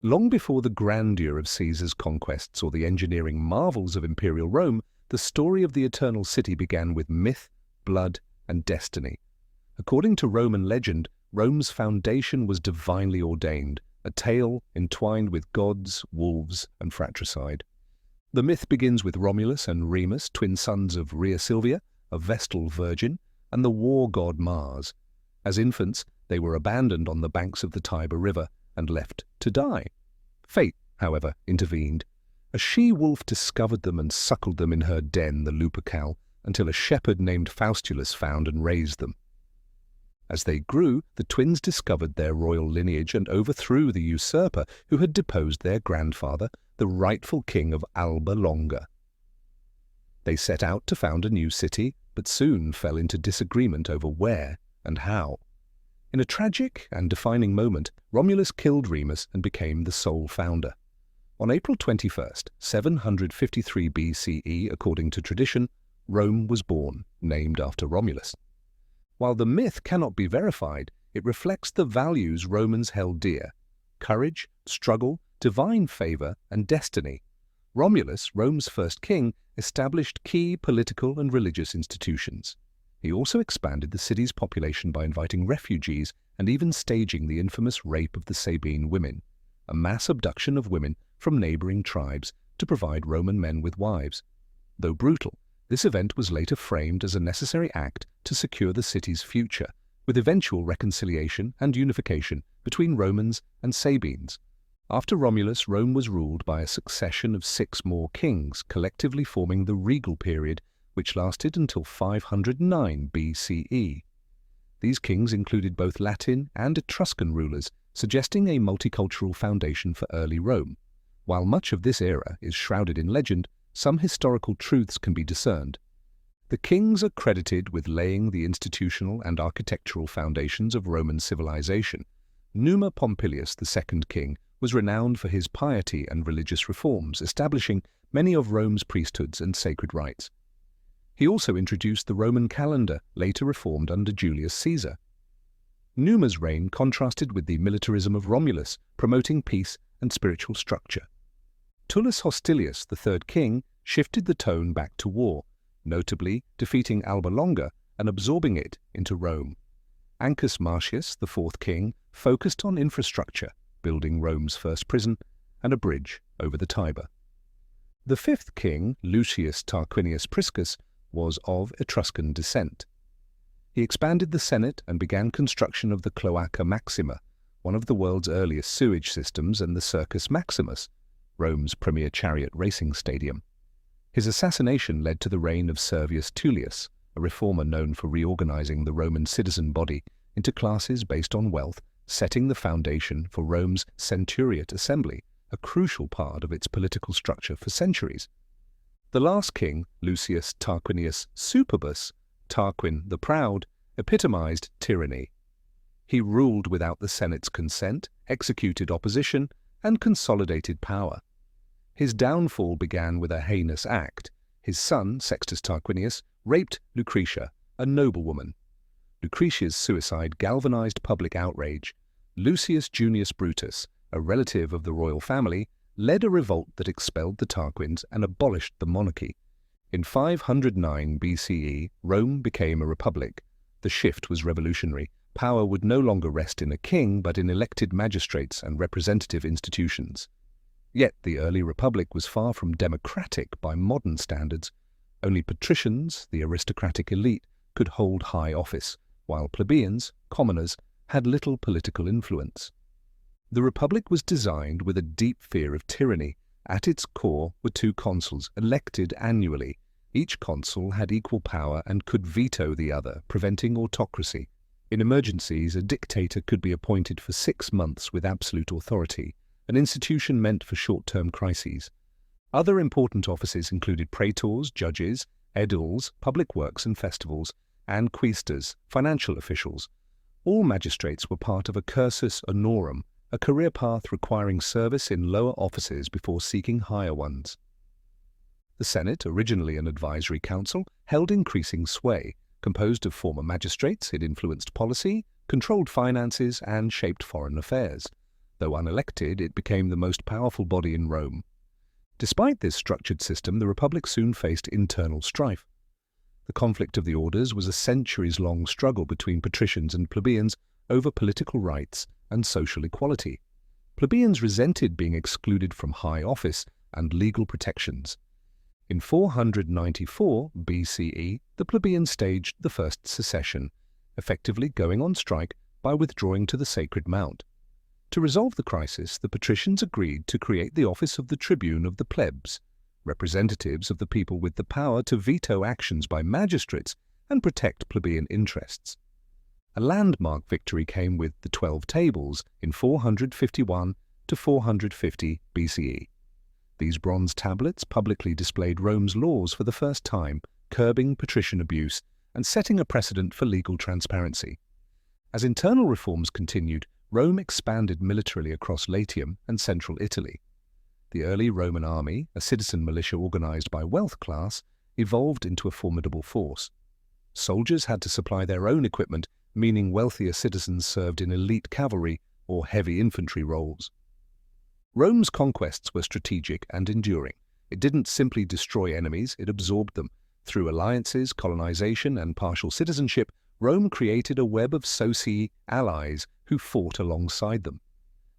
Long before the grandeur of Caesar's conquests or the engineering marvels of imperial Rome, the story of the Eternal City began with myth, blood, and destiny. According to Roman legend, Rome's foundation was divinely ordained, a tale entwined with gods, wolves, and fratricide. The myth begins with Romulus and Remus, twin sons of Rhea Silvia, a Vestal virgin, and the war god Mars. As infants, they were abandoned on the banks of the Tiber River and left to die. Fate, however, intervened. A she-wolf discovered them and suckled them in her den, the Lupercal, until a shepherd named Faustulus found and raised them. As they grew, the twins discovered their royal lineage and overthrew the usurper who had deposed their grandfather, the rightful king of Alba Longa. They set out to found a new city, but soon fell into disagreement over where and how. In a tragic and defining moment, Romulus killed Remus and became the sole founder. On April 21st, 753 BCE, according to tradition, Rome was born, named after Romulus. While the myth cannot be verified, it reflects the values Romans held dear: courage, struggle, divine favor, and destiny. Romulus, Rome's first king, established key political and religious institutions. He also expanded the city's population by inviting refugees and even staging the infamous rape of the Sabine women, a mass abduction of women from neighboring tribes to provide Roman men with wives. Though brutal, this event was later framed as a necessary act to secure the city's future, with eventual reconciliation and unification between Romans and Sabines. After Romulus, Rome was ruled by a succession of 6 more kings, collectively forming the regal period, which lasted until 509 BCE. These kings included both Latin and Etruscan rulers, suggesting a multicultural foundation for early Rome. While much of this era is shrouded in legend, some historical truths can be discerned. The kings are credited with laying the institutional and architectural foundations of Roman civilization. Numa Pompilius, the second king, was renowned for his piety and religious reforms, establishing many of Rome's priesthoods and sacred rites. He also introduced the Roman calendar, later reformed under Julius Caesar. Numa's reign contrasted with the militarism of Romulus, promoting peace and spiritual structure. Tullus Hostilius, the third king, shifted the tone back to war, notably defeating Alba Longa and absorbing it into Rome. Ancus Marcius, the fourth king, focused on infrastructure, building Rome's first prison and a bridge over the Tiber. The fifth king, Lucius Tarquinius Priscus, was of Etruscan descent. He expanded the Senate and began construction of the Cloaca Maxima, one of the world's earliest sewage systems, and the Circus Maximus, Rome's premier chariot racing stadium. His assassination led to the reign of Servius Tullius, a reformer known for reorganizing the Roman citizen body into classes based on wealth, setting the foundation for Rome's centuriate assembly, a crucial part of its political structure for centuries. The last king, Lucius Tarquinius Superbus, Tarquin the Proud, epitomized tyranny. He ruled without the Senate's consent, executed opposition, and consolidated power. His downfall began with a heinous act. His son, Sextus Tarquinius, raped Lucretia, a noblewoman. Lucretia's suicide galvanized public outrage. Lucius Junius Brutus, a relative of the royal family, led a revolt that expelled the Tarquins and abolished the monarchy. In 509 BCE, Rome became a republic. The shift was revolutionary. Power would no longer rest in a king, but in elected magistrates and representative institutions. Yet the early republic was far from democratic by modern standards. Only patricians, the aristocratic elite, could hold high office, while plebeians, commoners, had little political influence. The republic was designed with a deep fear of tyranny. At its core were 2 consuls, elected annually. Each consul had equal power and could veto the other, preventing autocracy. In emergencies, a dictator could be appointed for 6 months with absolute authority, an institution meant for short-term crises. Other important offices included praetors, judges, aediles, public works and festivals, and quaestors, financial officials. All magistrates were part of a cursus honorum, a career path requiring service in lower offices before seeking higher ones. The Senate, originally an advisory council, held increasing sway. Composed of former magistrates, it influenced policy, controlled finances, and shaped foreign affairs. Though unelected, it became the most powerful body in Rome. Despite this structured system, the Republic soon faced internal strife. The conflict of the orders was a centuries-long struggle between patricians and plebeians over political rights and social equality. Plebeians resented being excluded from high office and legal protections. In 494 BCE, the plebeians staged the first secession, effectively going on strike by withdrawing to the Sacred Mount. To resolve the crisis, the patricians agreed to create the office of the tribune of the plebs, representatives of the people with the power to veto actions by magistrates and protect plebeian interests. A landmark victory came with the 12 Tables in 451 to 450 BCE. These bronze tablets publicly displayed Rome's laws for the first time, curbing patrician abuse and setting a precedent for legal transparency. As internal reforms continued, Rome expanded militarily across Latium and central Italy. The early Roman army, a citizen militia organized by wealth class, evolved into a formidable force. Soldiers had to supply their own equipment, meaning wealthier citizens served in elite cavalry or heavy infantry roles. Rome's conquests were strategic and enduring. It didn't simply destroy enemies, it absorbed them. Through alliances, colonization, and partial citizenship, Rome created a web of socii, allies, who fought alongside them.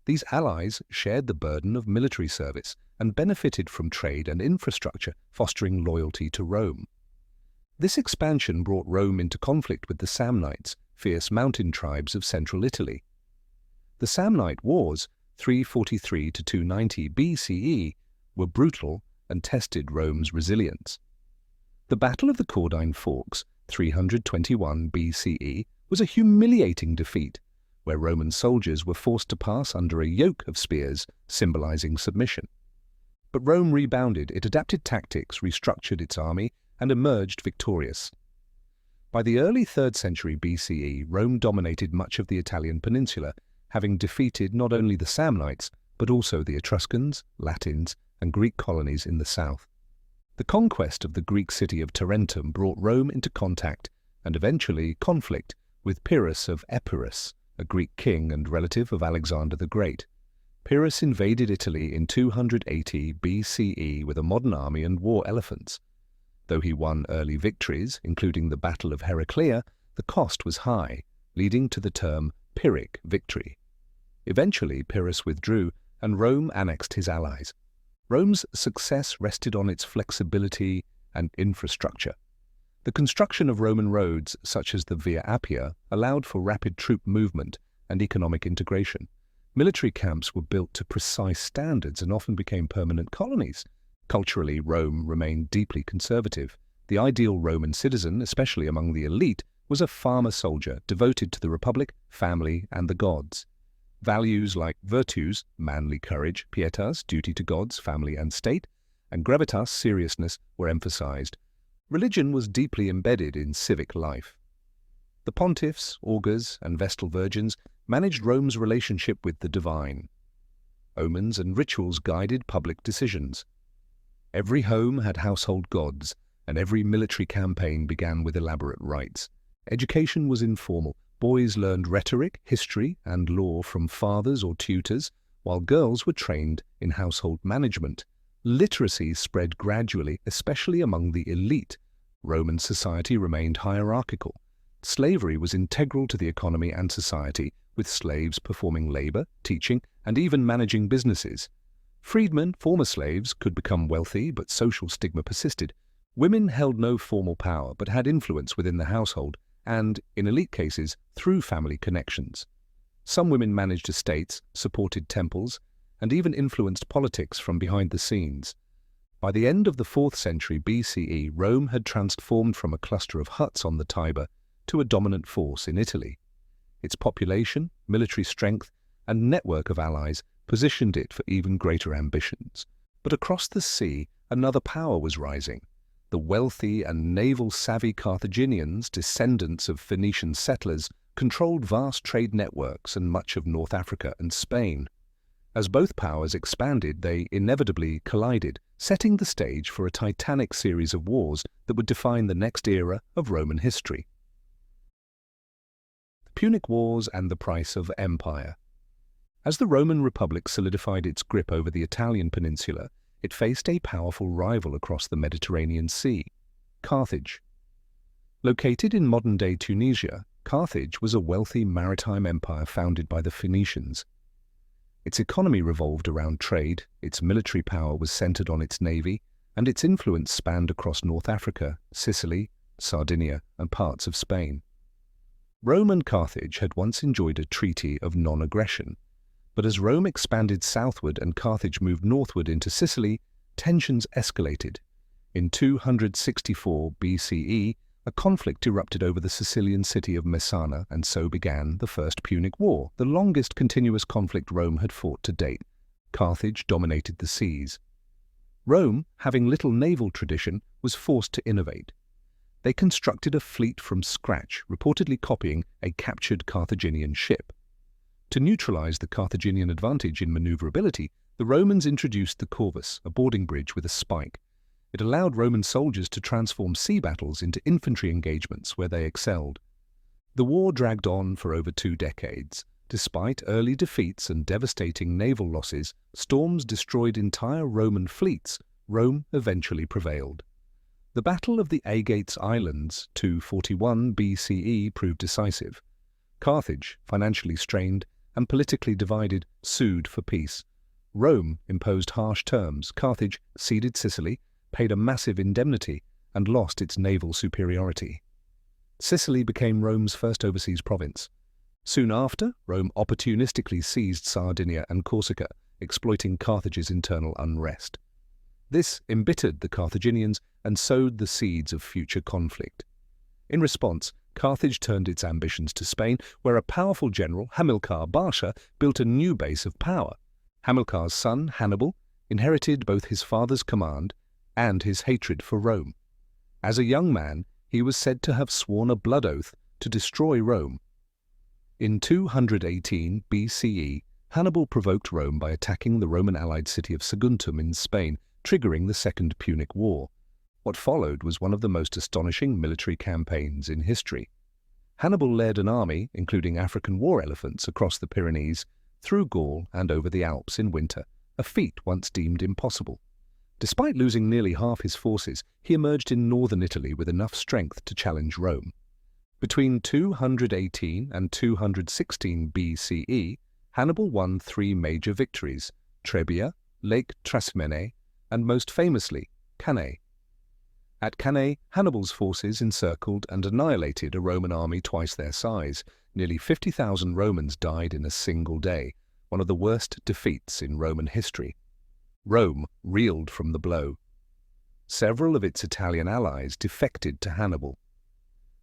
These allies shared the burden of military service and benefited from trade and infrastructure, fostering loyalty to Rome. This expansion brought Rome into conflict with the Samnites, fierce mountain tribes of central Italy. The Samnite Wars, 343 to 290 BCE, were brutal and tested Rome's resilience. The Battle of the Caudine Forks, 321 BCE, was a humiliating defeat, where Roman soldiers were forced to pass under a yoke of spears, symbolizing submission. But Rome rebounded, it adapted tactics, restructured its army, and emerged victorious. By the early 3rd century BCE, Rome dominated much of the Italian peninsula, having defeated not only the Samnites, but also the Etruscans, Latins, and Greek colonies in the south. The conquest of the Greek city of Tarentum brought Rome into contact, and eventually conflict, with Pyrrhus of Epirus, a Greek king and relative of Alexander the Great. Pyrrhus invaded Italy in 280 BCE with a modern army and war elephants. Though he won early victories, including the Battle of Heraclea, the cost was high, leading to the term Pyrrhic victory. Eventually, Pyrrhus withdrew, and Rome annexed his allies. Rome's success rested on its flexibility and infrastructure. The construction of Roman roads, such as the Via Appia, allowed for rapid troop movement and economic integration. Military camps were built to precise standards and often became permanent colonies. Culturally, Rome remained deeply conservative. The ideal Roman citizen, especially among the elite, was a farmer-soldier devoted to the republic, family, and the gods. Values like virtus, manly courage, pietas, duty to gods, family, and state, and gravitas, seriousness, were emphasized. Religion was deeply embedded in civic life. The pontiffs, augurs, and vestal virgins managed Rome's relationship with the divine. Omens and rituals guided public decisions. Every home had household gods, and every military campaign began with elaborate rites. Education was informal. Boys learned rhetoric, history, and law from fathers or tutors, while girls were trained in household management. Literacy spread gradually, especially among the elite. Roman society remained hierarchical. Slavery was integral to the economy and society, with slaves performing labor, teaching, and even managing businesses. Freedmen, former slaves, could become wealthy, but social stigma persisted. Women held no formal power, but had influence within the household, and, in elite cases, through family connections. Some women managed estates, supported temples, and even influenced politics from behind the scenes. By the end of the 4th century BCE, Rome had transformed from a cluster of huts on the Tiber to a dominant force in Italy. Its population, military strength, and network of allies positioned it for even greater ambitions. But across the sea, another power was rising. The wealthy and naval-savvy Carthaginians, descendants of Phoenician settlers, controlled vast trade networks and much of North Africa and Spain. As both powers expanded, they inevitably collided, setting the stage for a titanic series of wars that would define the next era of Roman history. The Punic Wars and the Price of Empire. As the Roman Republic solidified its grip over the Italian peninsula, it faced a powerful rival across the Mediterranean Sea, Carthage. Located in modern-day Tunisia, Carthage was a wealthy maritime empire founded by the Phoenicians. Its economy revolved around trade, its military power was centered on its navy, and its influence spanned across North Africa, Sicily, Sardinia, and parts of Spain. Rome and Carthage had once enjoyed a treaty of non-aggression, but as Rome expanded southward and Carthage moved northward into Sicily, tensions escalated. In 264 BCE, a conflict erupted over the Sicilian city of Messana, and so began the First Punic War, the longest continuous conflict Rome had fought to date. Carthage dominated the seas. Rome, having little naval tradition, was forced to innovate. They constructed a fleet from scratch, reportedly copying a captured Carthaginian ship. To neutralize the Carthaginian advantage in maneuverability, the Romans introduced the corvus, a boarding bridge with a spike. It allowed Roman soldiers to transform sea battles into infantry engagements where they excelled. The war dragged on for over 2 decades. Despite early defeats and devastating naval losses, storms destroyed entire Roman fleets. Rome eventually prevailed. The Battle of the Aegates Islands, 241 BCE, proved decisive. Carthage, financially strained and politically divided, sued for peace. Rome imposed harsh terms. Carthage ceded Sicily, paid a massive indemnity, and lost its naval superiority. Sicily became Rome's first overseas province. Soon after, Rome opportunistically seized Sardinia and Corsica, exploiting Carthage's internal unrest. This embittered the Carthaginians and sowed the seeds of future conflict. In response, Carthage turned its ambitions to Spain, where a powerful general, Hamilcar Barca, built a new base of power. Hamilcar's son, Hannibal, inherited both his father's command and his hatred for Rome. As a young man, he was said to have sworn a blood oath to destroy Rome. In 218 BCE, Hannibal provoked Rome by attacking the Roman allied city of Saguntum in Spain, triggering the Second Punic War. What followed was one of the most astonishing military campaigns in history. Hannibal led an army, including African war elephants, across the Pyrenees, through Gaul and over the Alps in winter, a feat once deemed impossible. Despite losing nearly half his forces, he emerged in northern Italy with enough strength to challenge Rome. Between 218 and 216 BCE, Hannibal won 3 major victories: Trebia, Lake Trasimene, and most famously, Cannae. At Cannae, Hannibal's forces encircled and annihilated a Roman army twice their size. Nearly 50,000 Romans died in a single day, one of the worst defeats in Roman history. Rome reeled from the blow. Several of its Italian allies defected to Hannibal.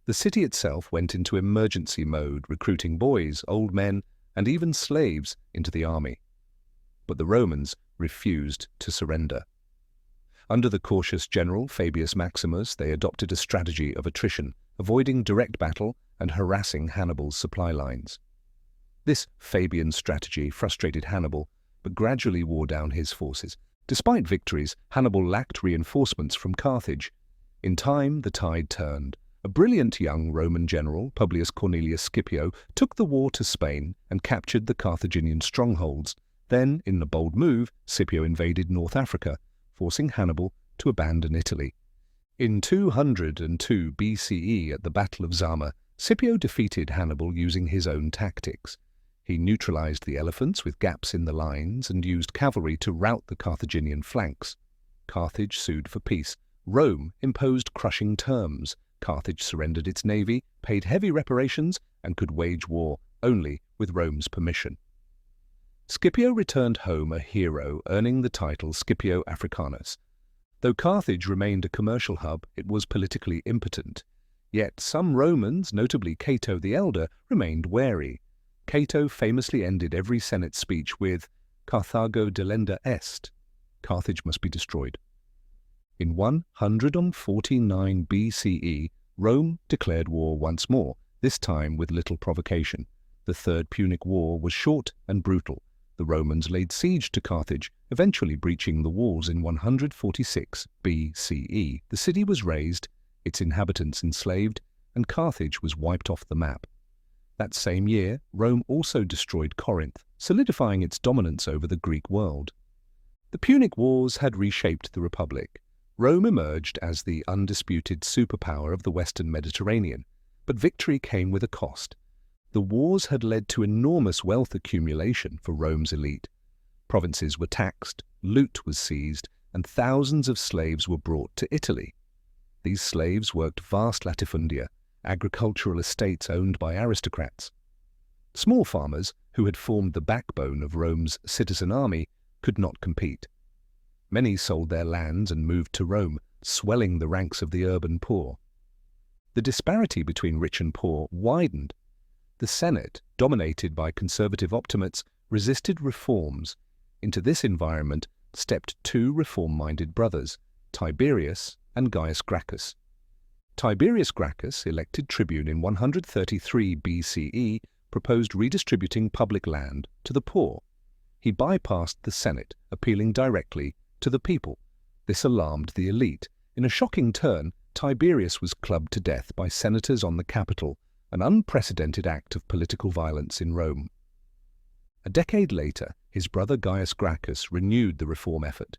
The city itself went into emergency mode, recruiting boys, old men, and even slaves into the army. But the Romans refused to surrender. Under the cautious general Fabius Maximus, they adopted a strategy of attrition, avoiding direct battle and harassing Hannibal's supply lines. This Fabian strategy frustrated Hannibal, but gradually wore down his forces. Despite victories, Hannibal lacked reinforcements from Carthage. In time, the tide turned. A brilliant young Roman general, Publius Cornelius Scipio, took the war to Spain and captured the Carthaginian strongholds. Then, in a bold move, Scipio invaded North Africa, forcing Hannibal to abandon Italy. In 202 BCE, at the Battle of Zama, Scipio defeated Hannibal using his own tactics. He neutralized the elephants with gaps in the lines and used cavalry to rout the Carthaginian flanks. Carthage sued for peace. Rome imposed crushing terms. Carthage surrendered its navy, paid heavy reparations, and could wage war only with Rome's permission. Scipio returned home a hero, earning the title Scipio Africanus. Though Carthage remained a commercial hub, it was politically impotent. Yet some Romans, notably Cato the Elder, remained wary. Cato famously ended every Senate speech with "Carthago delenda est," Carthage must be destroyed. In 149 BCE, Rome declared war once more, this time with little provocation. The Third Punic War was short and brutal. The Romans laid siege to Carthage, eventually breaching the walls in 146 BCE. The city was razed, its inhabitants enslaved, and Carthage was wiped off the map. That same year, Rome also destroyed Corinth, solidifying its dominance over the Greek world. The Punic Wars had reshaped the Republic. Rome emerged as the undisputed superpower of the Western Mediterranean, but victory came with a cost. The wars had led to enormous wealth accumulation for Rome's elite. Provinces were taxed, loot was seized, and thousands of slaves were brought to Italy. These slaves worked vast latifundia, agricultural estates owned by aristocrats. Small farmers, who had formed the backbone of Rome's citizen army, could not compete. Many sold their lands and moved to Rome, swelling the ranks of the urban poor. The disparity between rich and poor widened. The Senate, dominated by conservative optimates, resisted reforms. Into this environment stepped two reform-minded brothers, Tiberius and Gaius Gracchus. Tiberius Gracchus, elected tribune in 133 BCE, proposed redistributing public land to the poor. He bypassed the Senate, appealing directly to the people. This alarmed the elite. In a shocking turn, Tiberius was clubbed to death by senators on the Capitol, an unprecedented act of political violence in Rome. A decade later, his brother Gaius Gracchus renewed the reform effort.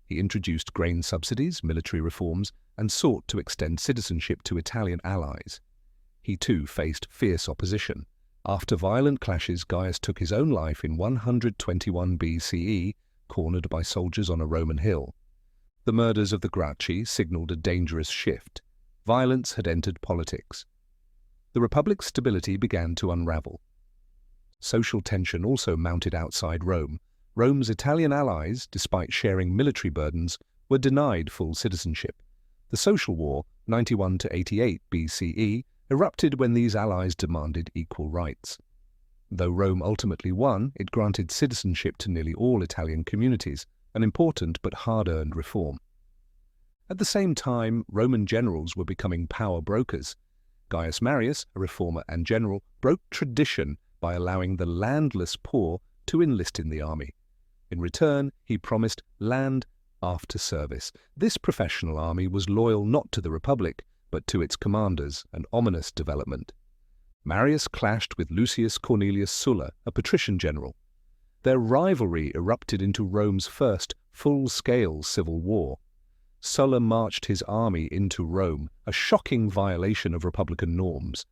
He introduced grain subsidies, military reforms, and sought to extend citizenship to Italian allies. He too faced fierce opposition. After violent clashes, Gaius took his own life in 121 BCE, cornered by soldiers on a Roman hill. The murders of the Gracchi signaled a dangerous shift. Violence had entered politics. The Republic's stability began to unravel. Social tension also mounted outside Rome. Rome's Italian allies, despite sharing military burdens, were denied full citizenship. The Social War, 91 to 88 BCE, erupted when these allies demanded equal rights. Though Rome ultimately won, it granted citizenship to nearly all Italian communities, an important but hard-earned reform. At the same time, Roman generals were becoming power brokers. Gaius Marius, a reformer and general, broke tradition by allowing the landless poor to enlist in the army. In return, he promised land after service. This professional army was loyal not to the Republic, but to its commanders, an ominous development. Marius clashed with Lucius Cornelius Sulla, a patrician general. Their rivalry erupted into Rome's first full-scale civil war. Sulla marched his army into Rome, a shocking violation of republican norms.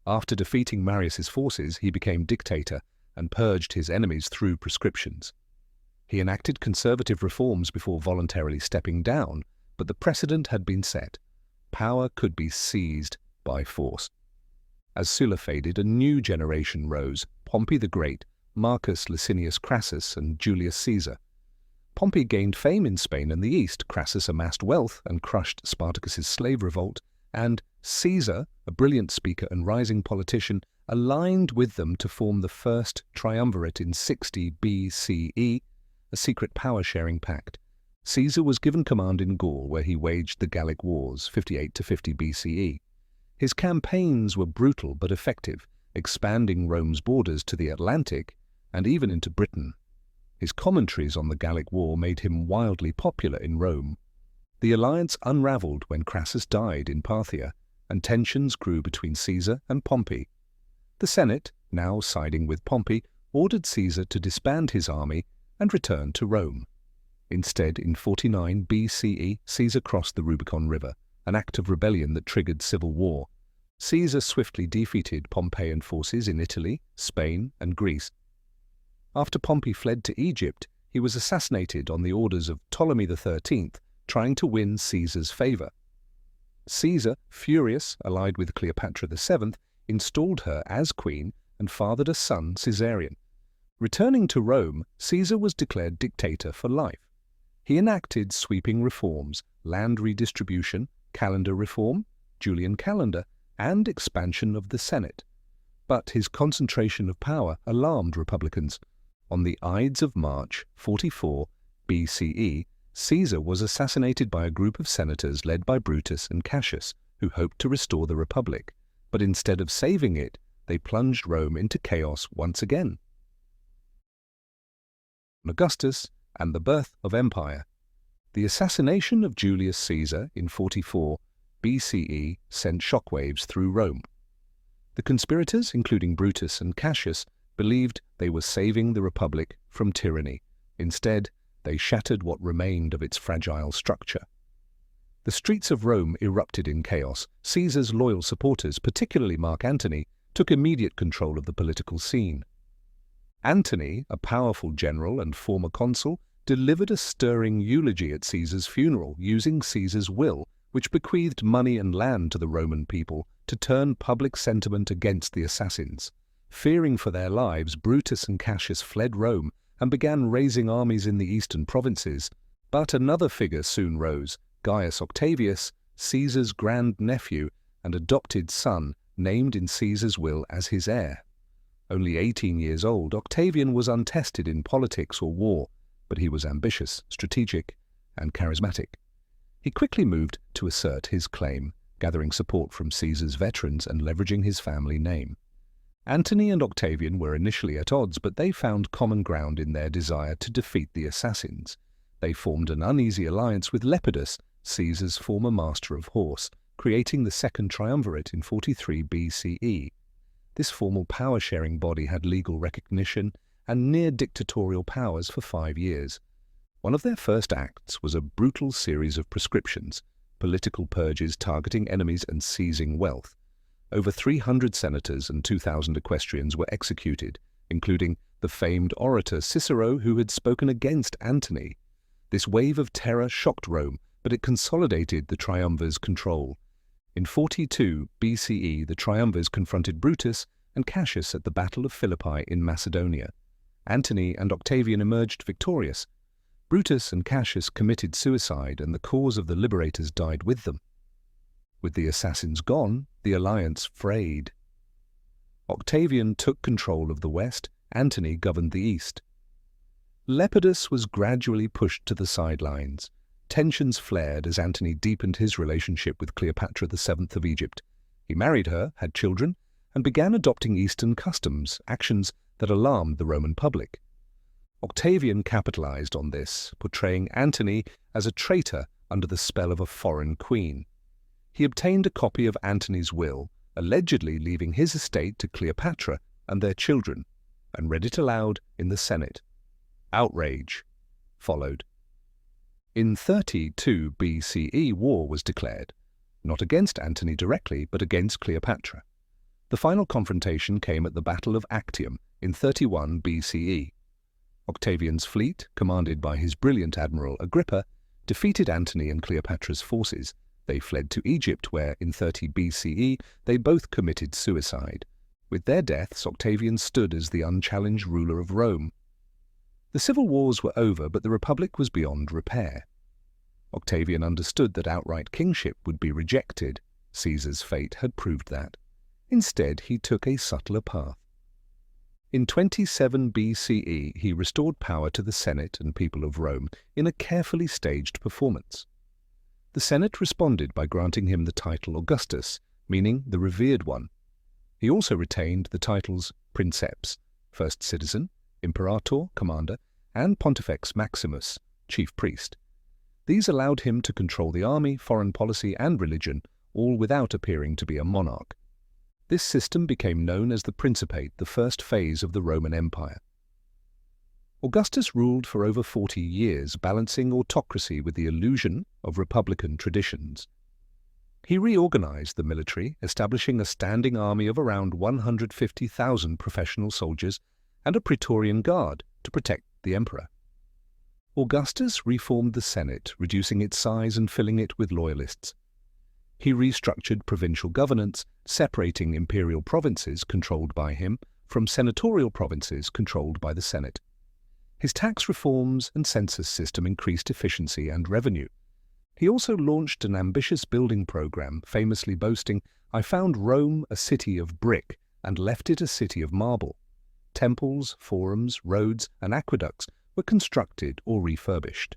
After defeating Marius's forces, he became dictator and purged his enemies through proscriptions. He enacted conservative reforms before voluntarily stepping down, but the precedent had been set. Power could be seized by force. As Sulla faded, a new generation rose: Pompey the Great, Marcus Licinius Crassus, and Julius Caesar. Pompey gained fame in Spain and the East, Crassus amassed wealth and crushed Spartacus's slave revolt, and Caesar, a brilliant speaker and rising politician, aligned with them to form the first triumvirate in 60 BCE, a secret power-sharing pact. Caesar was given command in Gaul, where he waged the Gallic Wars, 58 to 50 BCE. His campaigns were brutal but effective, expanding Rome's borders to the Atlantic and even into Britain. His commentaries on the Gallic War made him wildly popular in Rome. The alliance unraveled when Crassus died in Parthia, and tensions grew between Caesar and Pompey. The Senate, now siding with Pompey, ordered Caesar to disband his army and return to Rome. Instead, in 49 BCE, Caesar crossed the Rubicon River, an act of rebellion that triggered civil war. Caesar swiftly defeated Pompeian forces in Italy, Spain, and Greece. After Pompey fled to Egypt, he was assassinated on the orders of Ptolemy XIII, trying to win Caesar's favor. Caesar, furious, allied with Cleopatra VII, installed her as queen and fathered a son, Caesarion. Returning to Rome, Caesar was declared dictator for life. He enacted sweeping reforms: land redistribution, calendar reform, Julian calendar, and expansion of the Senate. But his concentration of power alarmed Republicans. On the Ides of March, 44 BCE, Caesar was assassinated by a group of senators led by Brutus and Cassius, who hoped to restore the Republic. But instead of saving it, they plunged Rome into chaos once again. Augustus and the birth of empire. The assassination of Julius Caesar in 44 BCE sent shockwaves through Rome. The conspirators, including Brutus and Cassius, believed they were saving the Republic from tyranny. Instead, they shattered what remained of its fragile structure. The streets of Rome erupted in chaos. Caesar's loyal supporters, particularly Mark Antony, took immediate control of the political scene. Antony, a powerful general and former consul, delivered a stirring eulogy at Caesar's funeral, using Caesar's will, which bequeathed money and land to the Roman people, to turn public sentiment against the assassins. Fearing for their lives, Brutus and Cassius fled Rome and began raising armies in the eastern provinces. But another figure soon rose, Gaius Octavius, Caesar's grandnephew and adopted son, named in Caesar's will as his heir. Only 18 years old, Octavian was untested in politics or war, but he was ambitious, strategic, and charismatic. He quickly moved to assert his claim, gathering support from Caesar's veterans and leveraging his family name. Antony and Octavian were initially at odds, but they found common ground in their desire to defeat the assassins. They formed an uneasy alliance with Lepidus, Caesar's former master of horse, creating the Second Triumvirate in 43 BCE. This formal power-sharing body had legal recognition and near-dictatorial powers for 5 years. One of their first acts was a brutal series of proscriptions, political purges targeting enemies and seizing wealth. Over 300 senators and 2,000 equestrians were executed, including the famed orator Cicero, who had spoken against Antony. This wave of terror shocked Rome, but it consolidated the triumvirs' control. In 42 BCE, the triumvirs confronted Brutus and Cassius at the Battle of Philippi in Macedonia. Antony and Octavian emerged victorious. Brutus and Cassius committed suicide, and the cause of the liberators died with them. With the assassins gone, the alliance frayed. Octavian took control of the west, Antony governed the east. Lepidus was gradually pushed to the sidelines. Tensions flared as Antony deepened his relationship with Cleopatra VII of Egypt. He married her, had children, and began adopting Eastern customs, actions that alarmed the Roman public. Octavian capitalized on this, portraying Antony as a traitor under the spell of a foreign queen. He obtained a copy of Antony's will, allegedly leaving his estate to Cleopatra and their children, and read it aloud in the Senate. Outrage followed. In 32 BCE, war was declared, not against Antony directly, but against Cleopatra. The final confrontation came at the Battle of Actium in 31 BCE. Octavian's fleet, commanded by his brilliant admiral Agrippa, defeated Antony and Cleopatra's forces. They fled to Egypt, where, in 30 BCE, they both committed suicide. With their deaths, Octavian stood as the unchallenged ruler of Rome. The civil wars were over, but the Republic was beyond repair. Octavian understood that outright kingship would be rejected. Caesar's fate had proved that. Instead, he took a subtler path. In 27 BCE, he restored power to the Senate and people of Rome in a carefully staged performance. The Senate responded by granting him the title Augustus, meaning the revered one. He also retained the titles Princeps, first citizen, Imperator, commander, and Pontifex Maximus, chief priest. These allowed him to control the army, foreign policy, and religion, all without appearing to be a monarch. This system became known as the Principate, the first phase of the Roman Empire. Augustus ruled for over 40 years, balancing autocracy with the illusion of republican traditions. He reorganized the military, establishing a standing army of around 150,000 professional soldiers and a Praetorian Guard to protect the emperor. Augustus reformed the Senate, reducing its size and filling it with loyalists. He restructured provincial governance, separating imperial provinces controlled by him from senatorial provinces controlled by the Senate. His tax reforms and census system increased efficiency and revenue. He also launched an ambitious building program, famously boasting, "I found Rome a city of brick and left it a city of marble." Temples, forums, roads, and aqueducts were constructed or refurbished.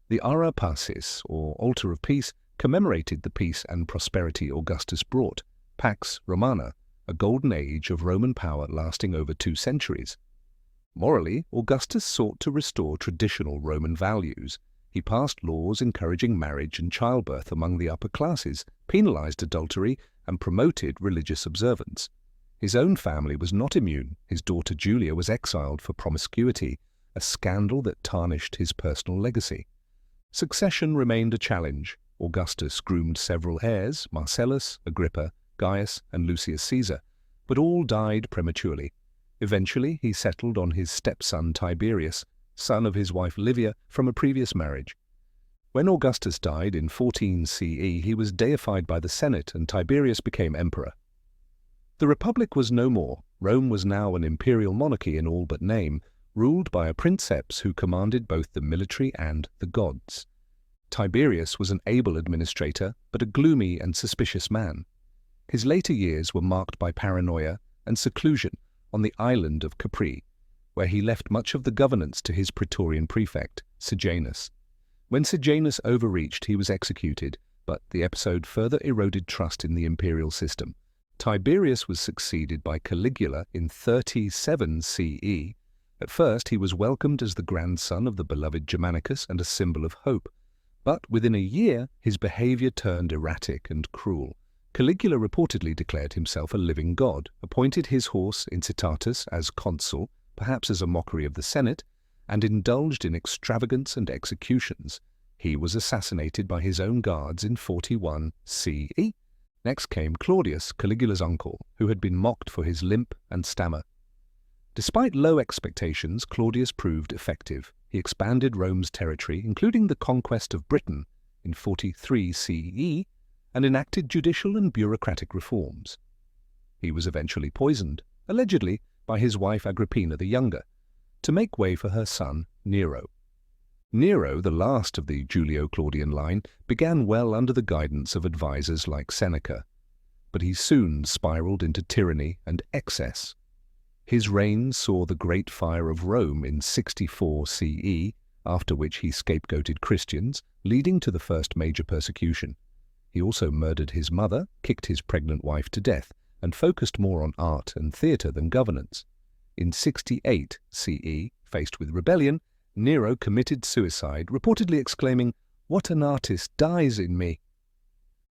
The Ara Pacis, or Altar of Peace, commemorated the peace and prosperity Augustus brought. Pax Romana, a golden age of Roman power lasting over 2 centuries. Morally, Augustus sought to restore traditional Roman values. He passed laws encouraging marriage and childbirth among the upper classes, penalized adultery, and promoted religious observance. His own family was not immune. His daughter Julia was exiled for promiscuity, a scandal that tarnished his personal legacy. Succession remained a challenge. Augustus groomed several heirs, Marcellus, Agrippa, Gaius, and Lucius Caesar, but all died prematurely. Eventually, he settled on his stepson Tiberius, son of his wife Livia, from a previous marriage. When Augustus died in 14 CE, he was deified by the Senate and Tiberius became emperor. The Republic was no more. Rome was now an imperial monarchy in all but name, ruled by a princeps who commanded both the military and the gods. Tiberius was an able administrator, but a gloomy and suspicious man. His later years were marked by paranoia and seclusion on the island of Capri, where he left much of the governance to his praetorian prefect, Sejanus. When Sejanus overreached, he was executed, but the episode further eroded trust in the imperial system. Tiberius was succeeded by Caligula in 37 CE. At first, he was welcomed as the grandson of the beloved Germanicus and a symbol of hope. But within a year, his behavior turned erratic and cruel. Caligula reportedly declared himself a living god, appointed his horse Incitatus as consul, perhaps as a mockery of the Senate, and indulged in extravagance and executions. He was assassinated by his own guards in 41 CE. Next came Claudius, Caligula's uncle, who had been mocked for his limp and stammer. Despite low expectations, Claudius proved effective. He expanded Rome's territory, including the conquest of Britain in 43 CE, and enacted judicial and bureaucratic reforms. He was eventually poisoned, allegedly by his wife Agrippina the Younger, to make way for her son Nero. Nero, the last of the Julio-Claudian line, began well under the guidance of advisors like Seneca, but he soon spiraled into tyranny and excess. His reign saw the Great Fire of Rome in 64 CE, after which he scapegoated Christians, leading to the first major persecution. He also murdered his mother, kicked his pregnant wife to death, and focused more on art and theatre than governance. In 68 CE, faced with rebellion, Nero committed suicide, reportedly exclaiming, "What an artist dies in me!"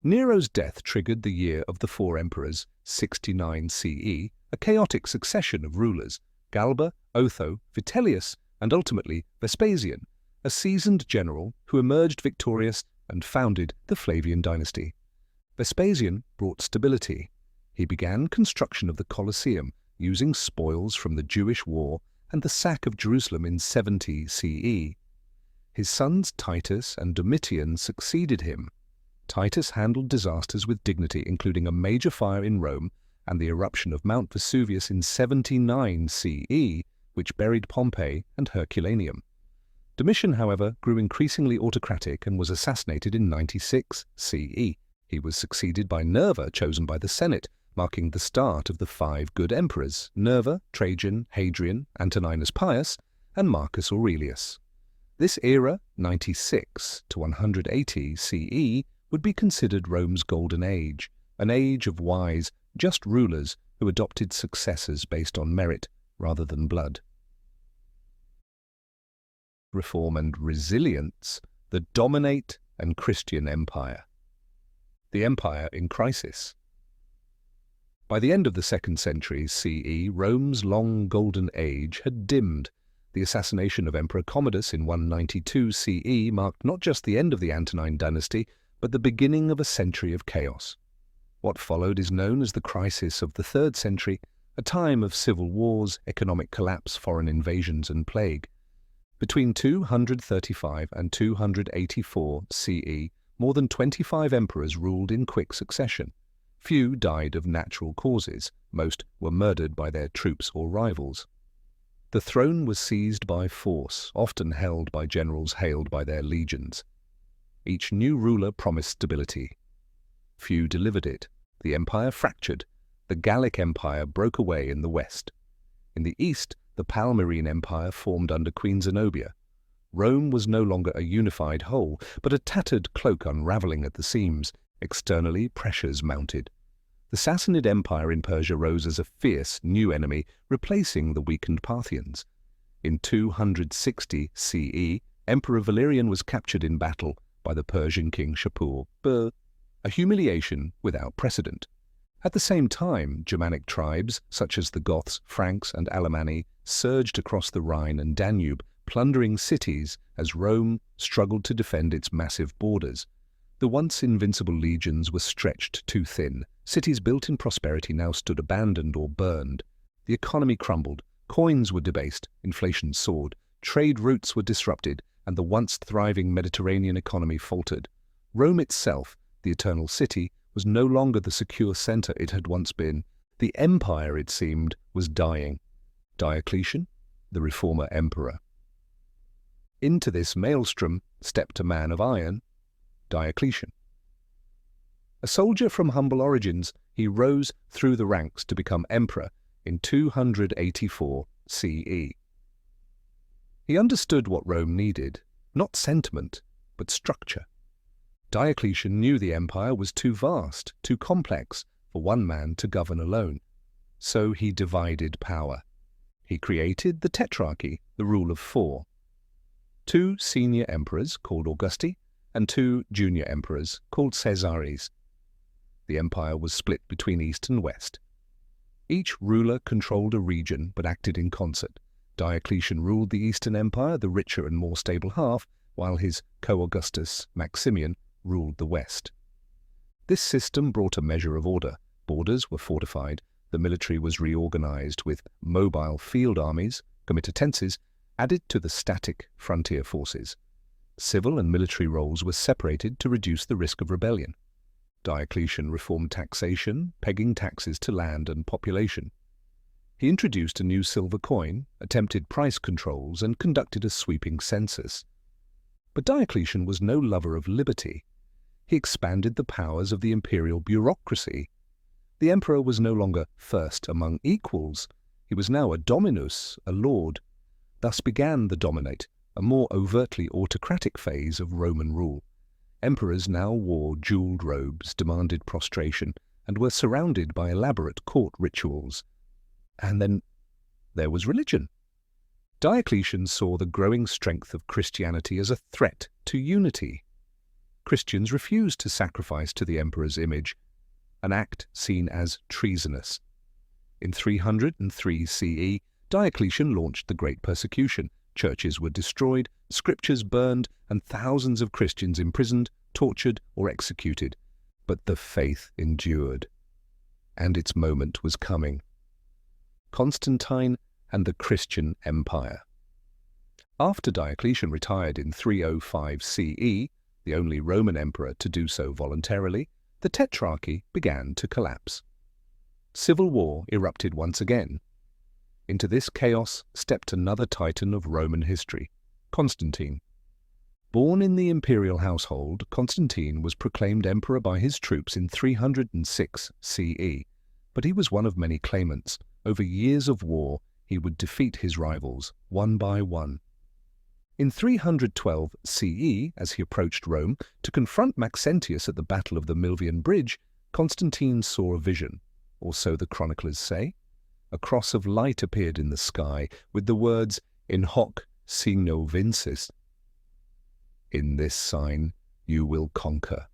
Nero's death triggered the year of the four emperors, 69 CE, a chaotic succession of rulers, Galba, Otho, Vitellius, and ultimately Vespasian, a seasoned general who emerged victorious and founded the Flavian dynasty. Vespasian brought stability. He began construction of the Colosseum, using spoils from the Jewish war and the sack of Jerusalem in 70 CE. His sons Titus and Domitian succeeded him. Titus handled disasters with dignity, including a major fire in Rome and the eruption of Mount Vesuvius in 79 CE, which buried Pompeii and Herculaneum. Domitian, however, grew increasingly autocratic and was assassinated in 96 CE. He was succeeded by Nerva, chosen by the Senate, marking the start of the five good emperors: Nerva, Trajan, Hadrian, Antoninus Pius, and Marcus Aurelius. This era, 96 to 180 CE, would be considered Rome's golden age, an age of wise, just rulers who adopted successors based on merit rather than blood. Reform and resilience, the dominate and Christian empire. The empire in crisis. By the end of the 2nd century CE, Rome's long golden age had dimmed. The assassination of Emperor Commodus in 192 CE marked not just the end of the Antonine dynasty, but the beginning of a century of chaos. What followed is known as the crisis of the 3rd century, a time of civil wars, economic collapse, foreign invasions, and plague. Between 235 and 284 CE, more than 25 emperors ruled in quick succession. Few died of natural causes, most were murdered by their troops or rivals. The throne was seized by force, often held by generals hailed by their legions. Each new ruler promised stability. Few delivered it. The empire fractured. The Gallic Empire broke away in the west. In the east, the Palmyrene Empire formed under Queen Zenobia. Rome was no longer a unified whole, but a tattered cloak unraveling at the seams. Externally, pressures mounted. The Sassanid Empire in Persia rose as a fierce new enemy, replacing the weakened Parthians. In 260 CE, Emperor Valerian was captured in battle by the Persian king Shapur, a humiliation without precedent. At the same time, Germanic tribes, such as the Goths, Franks, and Alemanni, surged across the Rhine and Danube, plundering cities as Rome struggled to defend its massive borders. The once invincible legions were stretched too thin. Cities built in prosperity now stood abandoned or burned. The economy crumbled, coins were debased, inflation soared, trade routes were disrupted, and the once thriving Mediterranean economy faltered. Rome itself, the eternal city, was no longer the secure center it had once been. The empire, it seemed, was dying. Diocletian, the reformer emperor. Into this maelstrom stepped a man of iron, Diocletian. A soldier from humble origins, he rose through the ranks to become emperor in 284 CE. He understood what Rome needed, not sentiment, but structure. Diocletian knew the empire was too vast, too complex for one man to govern alone. So he divided power. He created the tetrarchy, the rule of four. 2 senior emperors, called Augusti, and 2 junior emperors, called Caesares. The empire was split between east and west. Each ruler controlled a region but acted in concert. Diocletian ruled the Eastern Empire, the richer and more stable half, while his co-Augustus, Maximian, ruled the West. This system brought a measure of order. Borders were fortified, the military was reorganized with mobile field armies, comitatenses, added to the static frontier forces. Civil and military roles were separated to reduce the risk of rebellion. Diocletian reformed taxation, pegging taxes to land and population. He introduced a new silver coin, attempted price controls, and conducted a sweeping census. But Diocletian was no lover of liberty. He expanded the powers of the imperial bureaucracy. The emperor was no longer first among equals. He was now a dominus, a lord. Thus began the dominate, a more overtly autocratic phase of Roman rule. Emperors now wore jeweled robes, demanded prostration, and were surrounded by elaborate court rituals. And then there was religion. Diocletian saw the growing strength of Christianity as a threat to unity. Christians refused to sacrifice to the emperor's image, an act seen as treasonous. In 303 CE, Diocletian launched the Great Persecution. Churches were destroyed, scriptures burned, and thousands of Christians imprisoned, tortured, or executed. But the faith endured, and its moment was coming. Constantine and the Christian Empire. After Diocletian retired in 305 CE, the only Roman emperor to do so voluntarily, the tetrarchy began to collapse. Civil war erupted once again. Into this chaos stepped another titan of Roman history, Constantine. Born in the imperial household, Constantine was proclaimed emperor by his troops in 306 CE, but he was one of many claimants. Over years of war, he would defeat his rivals, one by one. In 312 CE, as he approached Rome to confront Maxentius at the Battle of the Milvian Bridge, Constantine saw a vision, or so the chroniclers say. A cross of light appeared in the sky with the words, "In hoc signo vincis." In this sign you will conquer.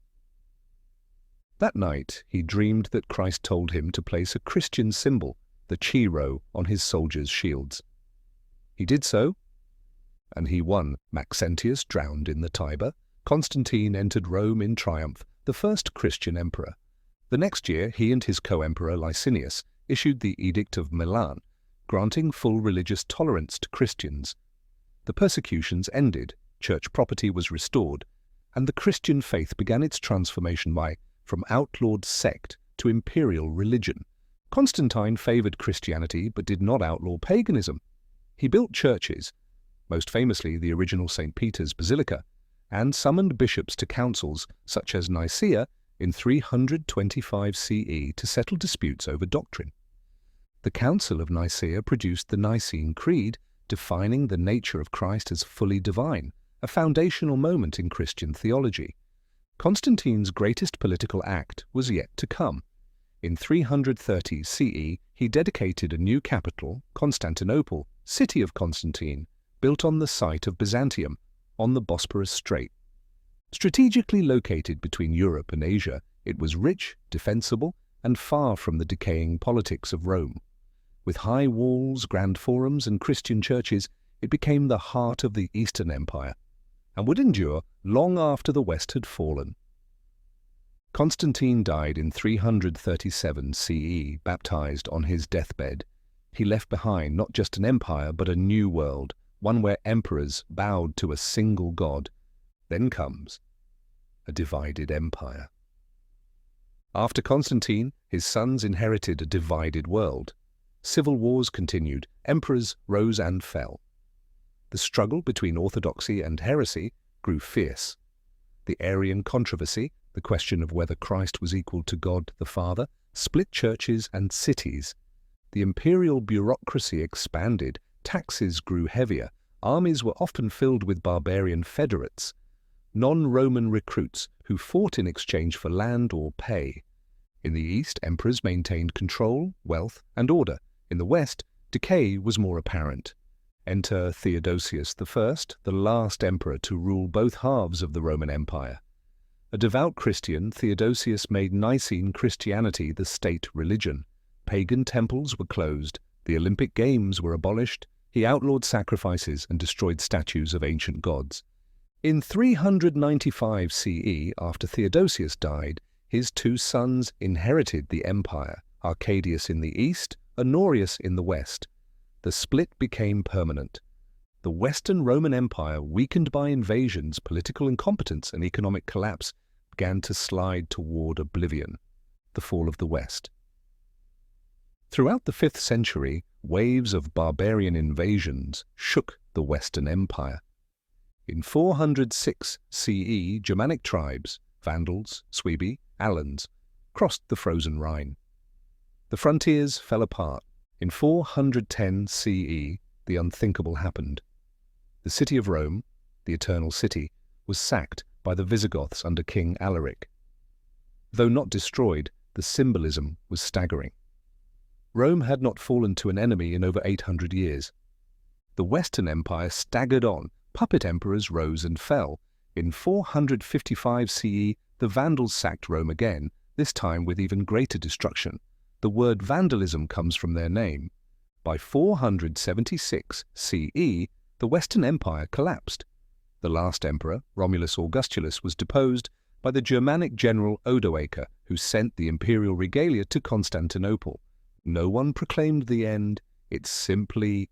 That night he dreamed that Christ told him to place a Christian symbol, the Chi-Rho, on his soldiers' shields. He did so, and he won. Maxentius drowned in the Tiber. Constantine entered Rome in triumph, the first Christian emperor. The next year he and his co-emperor Licinius issued the Edict of Milan, granting full religious tolerance to Christians. The persecutions ended, church property was restored, and the Christian faith began its transformation from outlawed sect to imperial religion. Constantine favored Christianity but did not outlaw paganism. He built churches, most famously the original St. Peter's Basilica, and summoned bishops to councils such as Nicaea in 325 CE to settle disputes over doctrine. The Council of Nicaea produced the Nicene Creed, defining the nature of Christ as fully divine, a foundational moment in Christian theology. Constantine's greatest political act was yet to come. In 330 CE, he dedicated a new capital, Constantinople, city of Constantine, built on the site of Byzantium, on the Bosporus Strait. Strategically located between Europe and Asia, it was rich, defensible, and far from the decaying politics of Rome. With high walls, grand forums, and Christian churches, it became the heart of the Eastern Empire, and would endure long after the West had fallen. Constantine died in 337 CE, baptized on his deathbed. He left behind not just an empire, but a new world, one where emperors bowed to a single god. Then comes a divided empire. After Constantine, his sons inherited a divided world. Civil wars continued, emperors rose and fell. The struggle between orthodoxy and heresy grew fierce. The Arian controversy, the question of whether Christ was equal to God the Father, split churches and cities. The imperial bureaucracy expanded, taxes grew heavier, armies were often filled with barbarian federates, non-Roman recruits who fought in exchange for land or pay. In the East, emperors maintained control, wealth, and order. In the West, decay was more apparent. Enter Theodosius I, the last emperor to rule both halves of the Roman Empire. A devout Christian, Theodosius made Nicene Christianity the state religion. Pagan temples were closed, the Olympic Games were abolished, he outlawed sacrifices and destroyed statues of ancient gods. In 395 CE, after Theodosius died, his two sons inherited the empire, Arcadius in the east, Honorius in the west. The split became permanent. The Western Roman Empire, weakened by invasions, political incompetence, and economic collapse, began to slide toward oblivion, the fall of the West. Throughout the 5th century, waves of barbarian invasions shook the Western Empire. In 406 CE, Germanic tribes, Vandals, Suebi, Alans, crossed the frozen Rhine. The frontiers fell apart. In 410 CE, the unthinkable happened. The city of Rome, the Eternal City, was sacked by the Visigoths under King Alaric. Though not destroyed, the symbolism was staggering. Rome had not fallen to an enemy in over 800 years. The Western Empire staggered on. Puppet emperors rose and fell. In 455 CE, the Vandals sacked Rome again, this time with even greater destruction. The word vandalism comes from their name. By 476 CE, the Western Empire collapsed. The last emperor, Romulus Augustus, was deposed by the Germanic general Odoacer, who sent the imperial regalia to Constantinople. No one proclaimed the end, it simply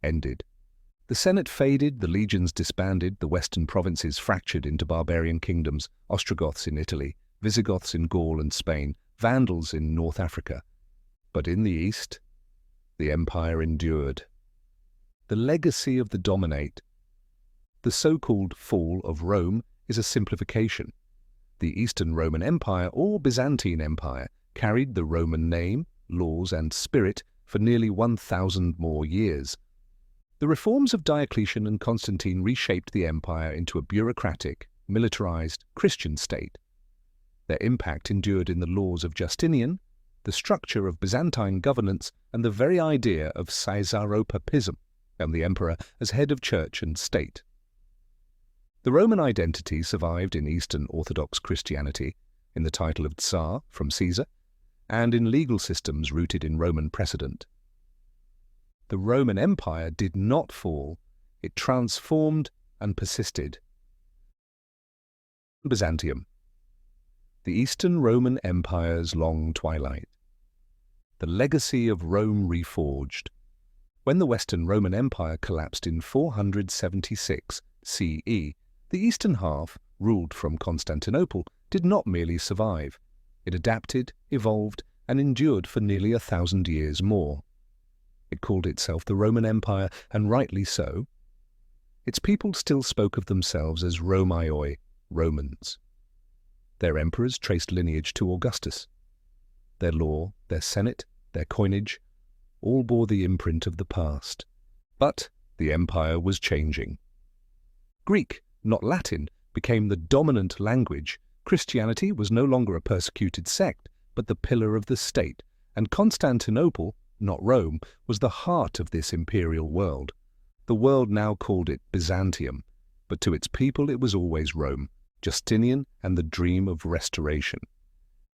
ended. The Senate faded, the legions disbanded, the western provinces fractured into barbarian kingdoms, Ostrogoths in Italy, Visigoths in Gaul and Spain, Vandals in North Africa. But in the East, the empire endured. The legacy of the dominate. The so-called fall of Rome is a simplification. The Eastern Roman Empire, or Byzantine Empire, carried the Roman name, laws and spirit for nearly 1,000 more years. The reforms of Diocletian and Constantine reshaped the empire into a bureaucratic, militarized Christian state. Their impact endured in the laws of Justinian, the structure of Byzantine governance, and the very idea of Caesaropapism, and the emperor as head of church and state. The Roman identity survived in Eastern Orthodox Christianity, in the title of Tsar from Caesar, and in legal systems rooted in Roman precedent. The Roman Empire did not fall, it transformed and persisted. Byzantium. The Eastern Roman Empire's long twilight. The legacy of Rome reforged. When the Western Roman Empire collapsed in 476 CE, the eastern half, ruled from Constantinople, did not merely survive. It adapted, evolved, and endured for nearly 1,000 years more. It called itself the Roman Empire, and rightly so. Its people still spoke of themselves as Romioi, Romans. Their emperors traced lineage to Augustus. Their law, their senate, their coinage, all bore the imprint of the past. But the empire was changing. Greek, not Latin, became the dominant language. Christianity was no longer a persecuted sect, but the pillar of the state, and Constantinople, not Rome, was the heart of this imperial world. The world now called it Byzantium, but to its people it was always Rome, Justinian and the dream of restoration.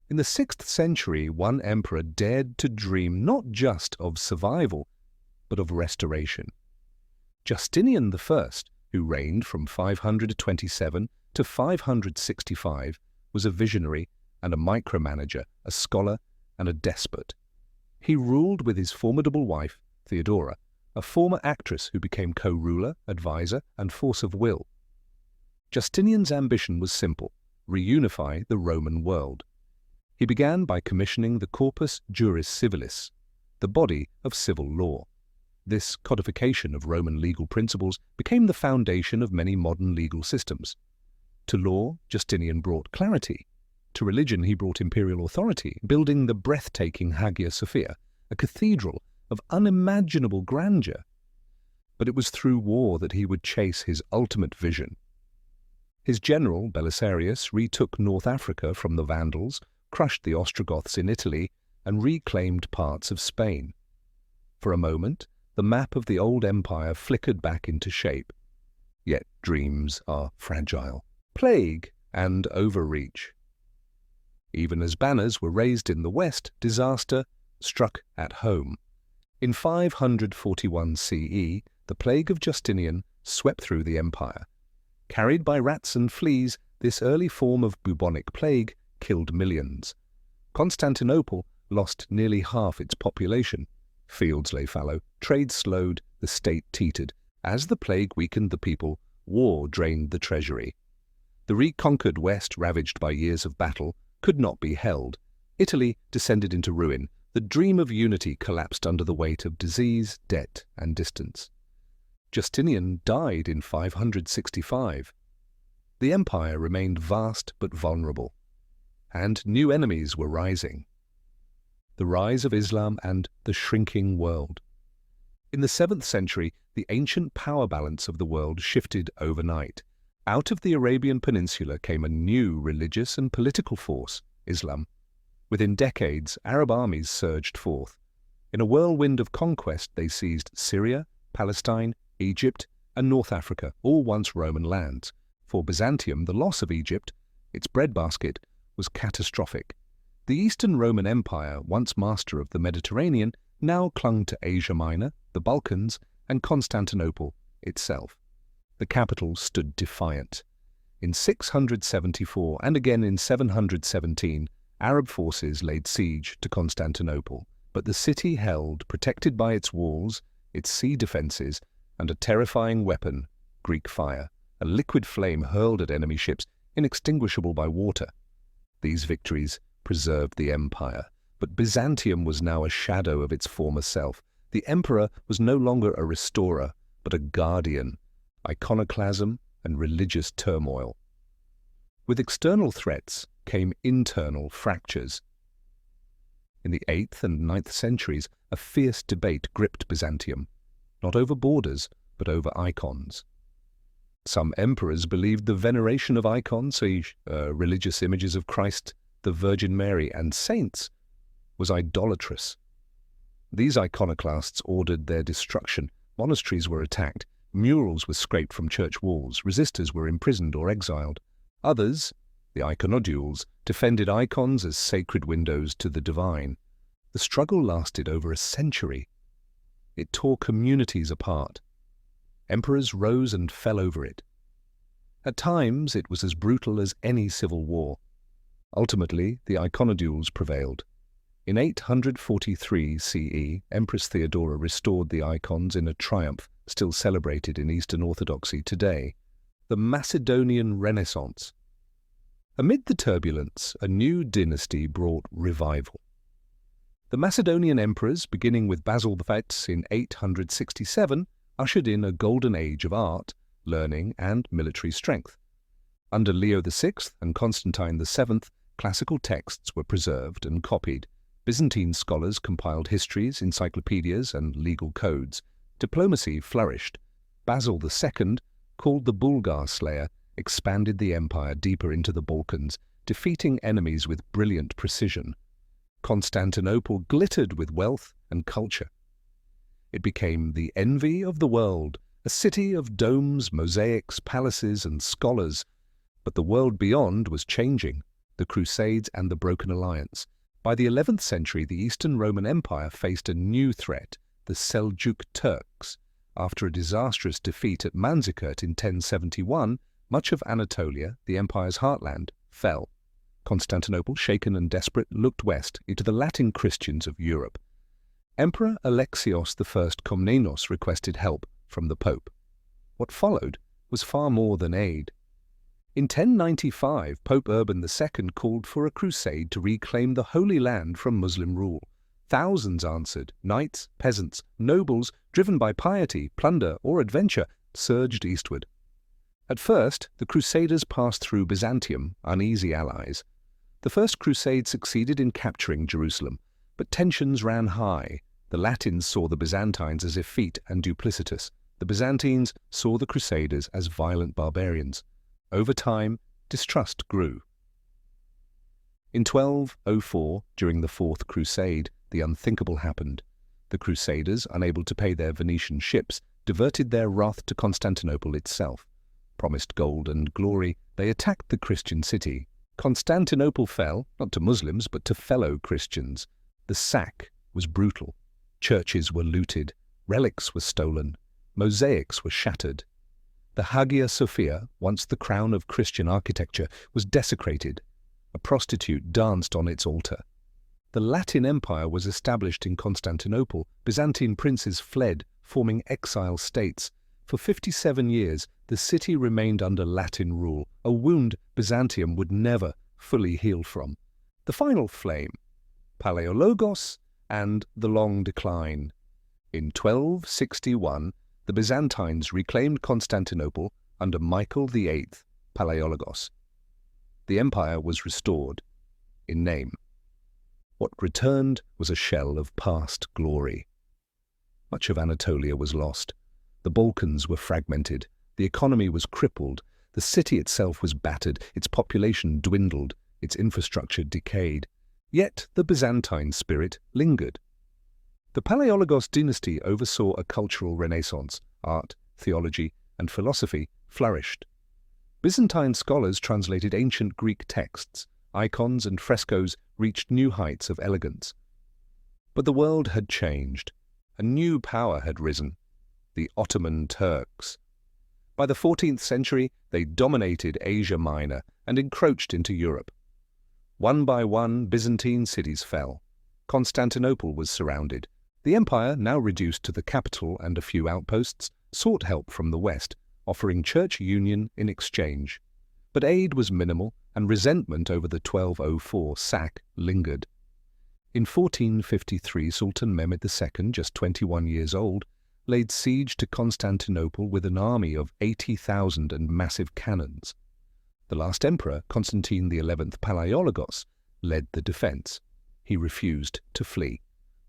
In the 6th century, one emperor dared to dream not just of survival, but of restoration. Justinian I, who reigned from 527 to 565, was a visionary and a micromanager, a scholar and a despot. He ruled with his formidable wife, Theodora, a former actress who became co-ruler, advisor, and force of will. Justinian's ambition was simple: reunify the Roman world. He began by commissioning the Corpus Juris Civilis, the body of civil law. This codification of Roman legal principles became the foundation of many modern legal systems. To law, Justinian brought clarity. To religion, he brought imperial authority, building the breathtaking Hagia Sophia, a cathedral of unimaginable grandeur. But it was through war that he would chase his ultimate vision. His general, Belisarius, retook North Africa from the Vandals, crushed the Ostrogoths in Italy, and reclaimed parts of Spain. For a moment, the map of the old empire flickered back into shape. Yet dreams are fragile. Plague and overreach. Even as banners were raised in the west, disaster struck at home. In 541 CE, the plague of Justinian swept through the empire. Carried by rats and fleas, this early form of bubonic plague killed millions. Constantinople lost nearly half its population. Fields lay fallow, trade slowed, the state teetered. As the plague weakened the people, war drained the treasury. The reconquered West, ravaged by years of battle, could not be held. Italy descended into ruin. The dream of unity collapsed under the weight of disease, debt, and distance. Justinian died in 565. The empire remained vast but vulnerable, and new enemies were rising. The rise of Islam and the shrinking world. In the 7th century, the ancient power balance of the world shifted overnight. Out of the Arabian Peninsula came a new religious and political force, Islam. Within decades, Arab armies surged forth. In a whirlwind of conquest, they seized Syria, Palestine, Egypt, and North Africa, all once Roman lands. For Byzantium, the loss of Egypt, its breadbasket, was catastrophic. The Eastern Roman Empire, once master of the Mediterranean, now clung to Asia Minor, the Balkans, and Constantinople itself. The capital stood defiant. In 674 and again in 717, Arab forces laid siege to Constantinople, but the city held, protected by its walls, its sea defences, and a terrifying weapon, Greek fire, a liquid flame hurled at enemy ships, inextinguishable by water. These victories preserved the empire, but Byzantium was now a shadow of its former self. The emperor was no longer a restorer, but a guardian, iconoclasm and religious turmoil. With external threats came internal fractures. In the 8th and 9th centuries, a fierce debate gripped Byzantium, not over borders, but over icons. Some emperors believed the veneration of icons, religious images of Christ, the Virgin Mary, and saints, was idolatrous. These iconoclasts ordered their destruction. Monasteries were attacked, murals were scraped from church walls, resistors were imprisoned or exiled. Others, the iconodules, defended icons as sacred windows to the divine. The struggle lasted over a century. It tore communities apart. Emperors rose and fell over it. At times, it was as brutal as any civil war. Ultimately, the iconodules prevailed. In 843 CE, Empress Theodora restored the icons in a triumph still celebrated in Eastern Orthodoxy today, the Macedonian Renaissance. Amid the turbulence, a new dynasty brought revival. The Macedonian emperors, beginning with Basil V in 867, ushered in a golden age of art, learning, and military strength. Under Leo VI and Constantine VII, classical texts were preserved and copied. Byzantine scholars compiled histories, encyclopedias, and legal codes. Diplomacy flourished. Basil II, called the Bulgar Slayer, expanded the empire deeper into the Balkans, defeating enemies with brilliant precision. Constantinople glittered with wealth and culture. It became the envy of the world, a city of domes, mosaics, palaces, and scholars. But the world beyond was changing. the Crusades and the Broken Alliance. By the 11th century, the Eastern Roman Empire faced a new threat, the Seljuk Turks. After a disastrous defeat at Manzikert in 1071, much of Anatolia, the empire's heartland, fell. Constantinople, shaken and desperate, looked west into the Latin Christians of Europe. Emperor Alexios I Komnenos requested help from the Pope. What followed was far more than aid. In 1095, Pope Urban II called for a crusade to reclaim the Holy Land from Muslim rule. Thousands answered. Knights, peasants, nobles, driven by piety, plunder, or adventure, surged eastward. At first, the Crusaders passed through Byzantium, uneasy allies. The First Crusade succeeded in capturing Jerusalem, but tensions ran high. The Latins saw the Byzantines as effete and duplicitous. The Byzantines saw the Crusaders as violent barbarians. Over time, distrust grew. In 1204, during the Fourth Crusade, the unthinkable happened. The Crusaders, unable to pay their Venetian ships, diverted their wrath to Constantinople itself. Promised gold and glory, they attacked the Christian city. Constantinople fell, not to Muslims, but to fellow Christians. The sack was brutal. Churches were looted, relics were stolen, mosaics were shattered. The Hagia Sophia, once the crown of Christian architecture, was desecrated. A prostitute danced on its altar. The Latin Empire was established in Constantinople. Byzantine princes fled, forming exile states. For 57 years, the city remained under Latin rule, a wound Byzantium would never fully heal from. The final flame, Palaiologos and the long decline. In 1261, the Byzantines reclaimed Constantinople under Michael VIII, Palaiologos. The empire was restored, in name. What returned was a shell of past glory. Much of Anatolia was lost. The Balkans were fragmented. The economy was crippled. The city itself was battered. Its population dwindled. Its infrastructure decayed. Yet the Byzantine spirit lingered. The Palaiologos dynasty oversaw a cultural renaissance. Art, theology, and philosophy flourished. Byzantine scholars translated ancient Greek texts. Icons and frescoes reached new heights of elegance. But the world had changed. A new power had risen, the Ottoman Turks. By the 14th century, they dominated Asia Minor and encroached into Europe. One by one, Byzantine cities fell. Constantinople was surrounded. The empire, now reduced to the capital and a few outposts, sought help from the West, offering church union in exchange. But aid was minimal, and resentment over the 1204 sack lingered. In 1453, Sultan Mehmed II, just 21 years old, laid siege to Constantinople with an army of 80,000 and massive cannons. The last emperor, Constantine XI Palaiologos, led the defense. He refused to flee.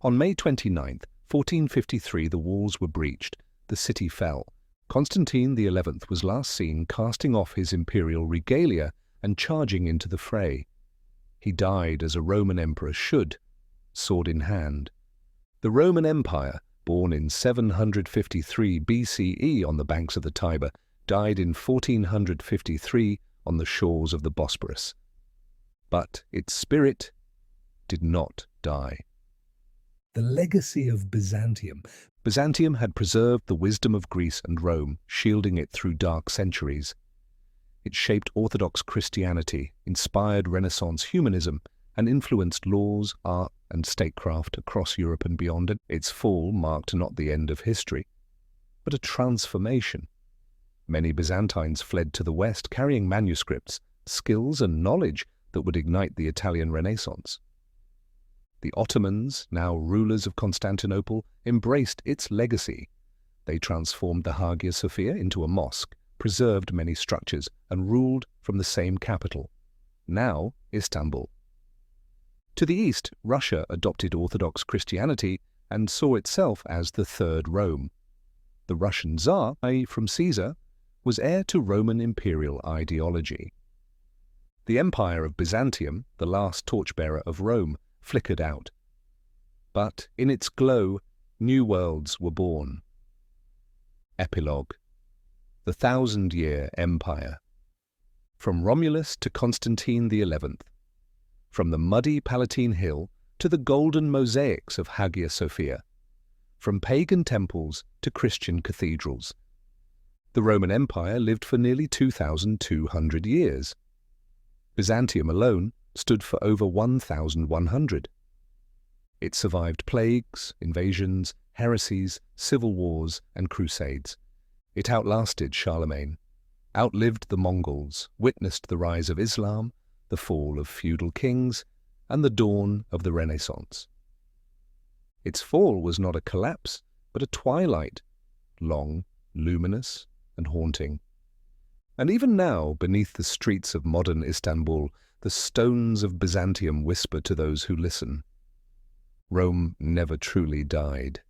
On May 29, 1453, the walls were breached. The city fell. Constantine XI was last seen casting off his imperial regalia and charging into the fray. He died as a Roman emperor should, sword in hand. The Roman Empire, born in 753 BCE on the banks of the Tiber, died in 1453 on the shores of the Bosporus. But its spirit did not die. The legacy of Byzantium. Byzantium had preserved the wisdom of Greece and Rome, shielding it through dark centuries. It shaped Orthodox Christianity, inspired Renaissance humanism, and influenced laws, art, and statecraft across Europe and beyond. Its fall marked not the end of history, but a transformation. Many Byzantines fled to the West, carrying manuscripts, skills, and knowledge that would ignite the Italian Renaissance. The Ottomans, now rulers of Constantinople, embraced its legacy. They transformed the Hagia Sophia into a mosque, preserved many structures, and ruled from the same capital, now Istanbul. To the east, Russia adopted Orthodox Christianity and saw itself as the Third Rome. The Russian Tsar, from Caesar, was heir to Roman imperial ideology. The Empire of Byzantium, the last torchbearer of Rome, flickered out. But in its glow, new worlds were born. Epilogue. The 1,000-year empire. From Romulus to Constantine XI, from the muddy Palatine Hill to the golden mosaics of Hagia Sophia, from pagan temples to Christian cathedrals. The Roman Empire lived for nearly 2,200 years. Byzantium alone stood for over 1,100. It survived plagues, invasions, heresies, civil wars, and crusades. It outlasted Charlemagne, outlived the Mongols, witnessed the rise of Islam, the fall of feudal kings, and the dawn of the Renaissance. Its fall was not a collapse, but a twilight, long, luminous, and haunting. And even now, beneath the streets of modern Istanbul, the stones of Byzantium whisper to those who listen. Rome never truly died.